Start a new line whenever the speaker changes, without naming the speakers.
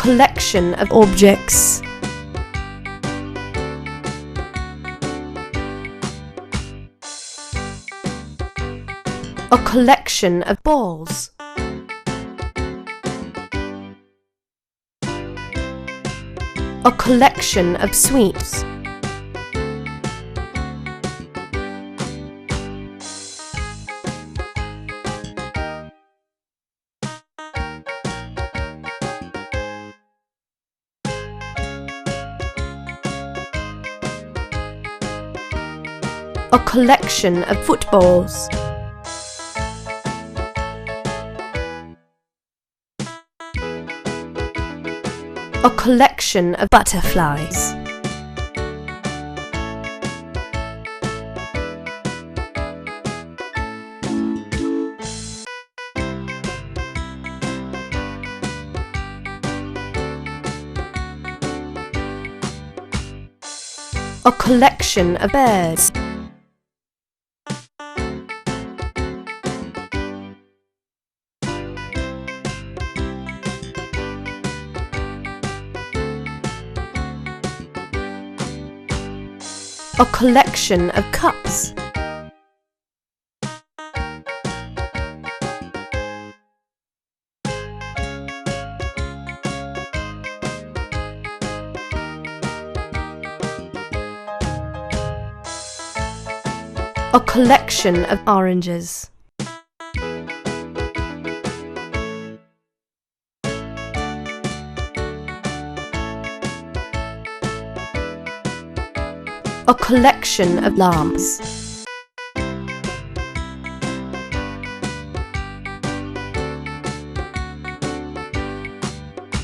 collection of objects. A collection of balls. A collection of sweets. A collection of footballs. A collection of butterflies. A collection of bears. A collection of cups. A collection of oranges. A collection of lamps.